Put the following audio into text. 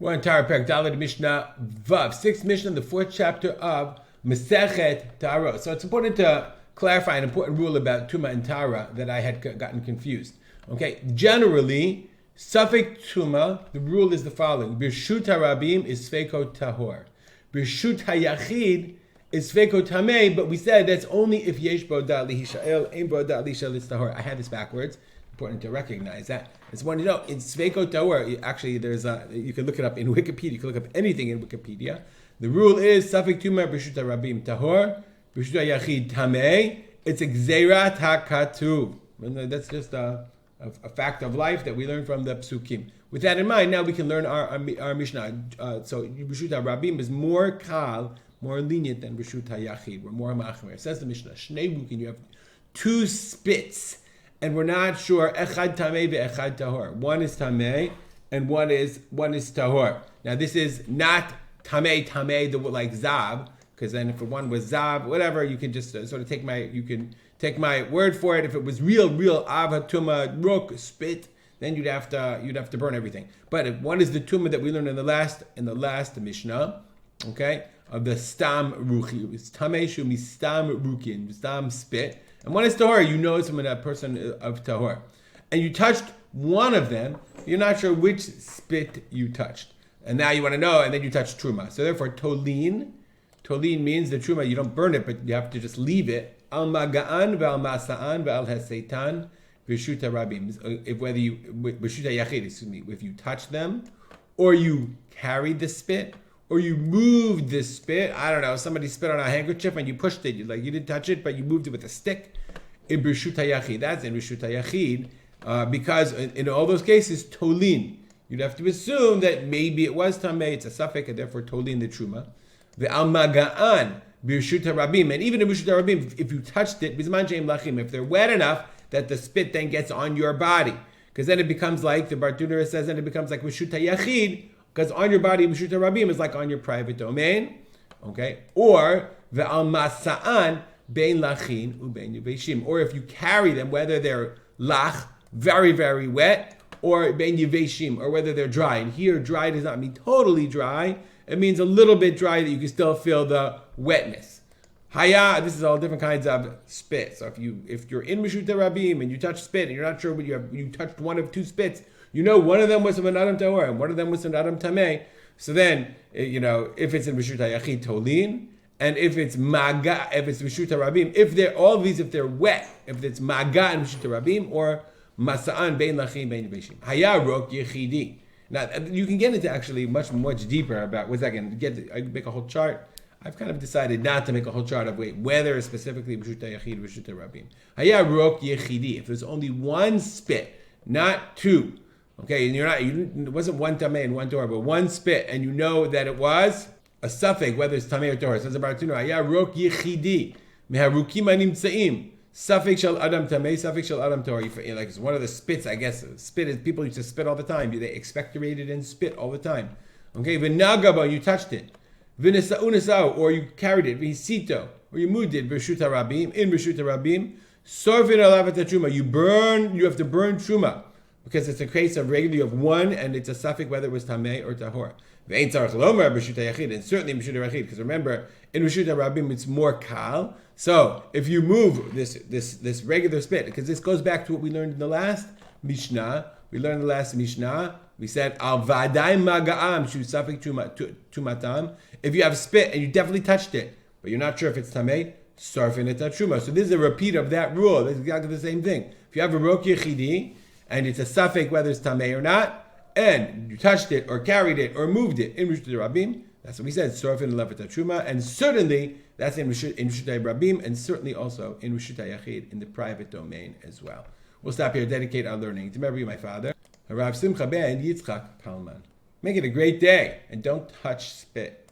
We're on Taharot Perek Dalet Mishnah Vav, sixth Mishnah, the fourth chapter of Masechet Taharot. So it's important to clarify an important rule about Tuma and Tara that I had gotten confused. Okay, generally, Safek Tuma, the rule is the following: Birshut Harabim is Sfeko Tahor, Birshut Hayachid is Sfeko Tamei. But we said that's only if Yesh Boda Lihishael, Ein Boda Lishal is Tahor. I had this backwards. Important to recognize that. It's one to know. In Sfeko Tahor, actually, you can look it up in Wikipedia. You can look up anything in Wikipedia. The rule is Safek Tuma Birshut Harabim Tahor, Birshut Hayachid Tamei. It's a Gzeirat HaKatuv. That's just a fact of life that we learn from the Psukim. With that in mind, now we can learn our Mishnah. So Birshut HaRabim is more kal, more lenient than Birshut HaYachid. We're more machmer. It says the Mishnah, Shnei Bukin, you have two spits, and we're not sure, Echad Tamei ve'Echad Tahor. One is Tamei, and one is Tahor. Now this is not Tamei, like Zav, because then if one was Zav, whatever, you can just sort of take my word for it. If it was real Ava Tuma Ruk spit, then you'd have to burn everything. But if one is the Tuma that we learned in the last Mishnah, okay, of the Stam Ruchi, it's Tameshu Mistam Rukin, Stam spit, and one is Tahor, you know it's from a person of Tahor. And you touched one of them, you're not sure which spit you touched. And now you want to know, and then you touch Truma. So therefore, Tolin means the Truma, you don't burn it, but you have to just leave it. Al Maga'an ve'al Masa'an ve'al Haseitan v'Shut HaRabim. V'Shut HaYachid, if you touch them, or you carried the spit, or you moved the spit, I don't know, somebody spit on a handkerchief and you pushed it, you didn't touch it, but you moved it with a stick, in B'Shut HaYachid, that's in B'Shut HaYachid, because in all those cases, Tolin, you'd have to assume that maybe it was Tamei, it's a Safek, and therefore Tolin the Truma. The Al Maga'an, Birshut HaRabim, and even in Birshut HaRabim, if you touched it, Bizman She'im Lachim, if they're wet enough that the spit then gets on your body, because then it becomes like, the Bartuner says, then it becomes like Birshut HaYachid, because on your body, Birshut HaRabim is like on your private domain, okay? Or, Ve'al Masa'an, Bein Lachin, Ubein Yiveshim, or if you carry them, whether they're lach, very, very wet, or Bein Yiveshim, or whether they're dry. And here, dry does not mean totally dry, it means a little bit dry that you can still feel the wetness. Haya, this is all different kinds of spit. So if you're in Birshut HaRabim and you touch spit and you're not sure you touched one of two spits, you know one of them was from an Adam Tahor and one of them was an Adam Tamei. So then, if it's in Birshut HaYachid, Tolin, and if it's Maga, if it's Birshut HaRabim, if they're wet, if it's Maga and Birshut HaRabim, or Masa'an Bein Lachim Bein Yiveshim. Haya Rok Yechidi. Now, you can get into actually much deeper about what's that going to I make a whole chart. I've kind of decided not to make a whole chart of whether specifically B'Shut HaYachid, B'Shut HaRabim. Haya Rok Yechidi. If there's only one spit, not two, okay, and it wasn't one Tamei and one Tahor, but one spit, and you know that it was a Safek, whether it's Tamei or Tahor. It says about Haya Rok Yechidi. Meharukim Animtzaim. Safek shel Adam Tamei, Safek shel Adam Tahor. Like it's one of the spits, I guess. Spit is, people used to spit all the time. They expectorated and spit all the time. Okay, v'nagaba, you touched it. V'nesa'u, or you carried it. V'hisito, or you moved it. B'Shut HaRabim, in B'Shut HaRabim. Sorvin alavat truma. You have to burn truma. Because it's a case of regularly of one, and it's a Safek whether it was Tamei or Tahor. V'ein tzarech lomar B'Shut HaYachid, and certainly B'Shut HaYachid, because remember, in B'Shut HaRabim it's more kal. So if you move this regular spit, because this goes back to what we learned in the last Mishnah. We said al vaday maga'am shu Safek tumatam. If you have spit and you definitely touched it, but you're not sure if it's tamei, sarfin et truma. So this is a repeat of that rule. It's exactly the same thing. If you have a rok yechidi and it's a Safek whether it's tamei or not, and you touched it or carried it or moved it in B'Shut HaRabim, that's what we said, sarfin levat truma, and certainly that's in B'Shut HaRabim, and certainly also in B'Shut HaYachid, in the private domain as well. We'll stop here, dedicate our learning to remember you, my father, Rav Simcha ben Yitzchak Palman. Make it a great day, and don't touch spit.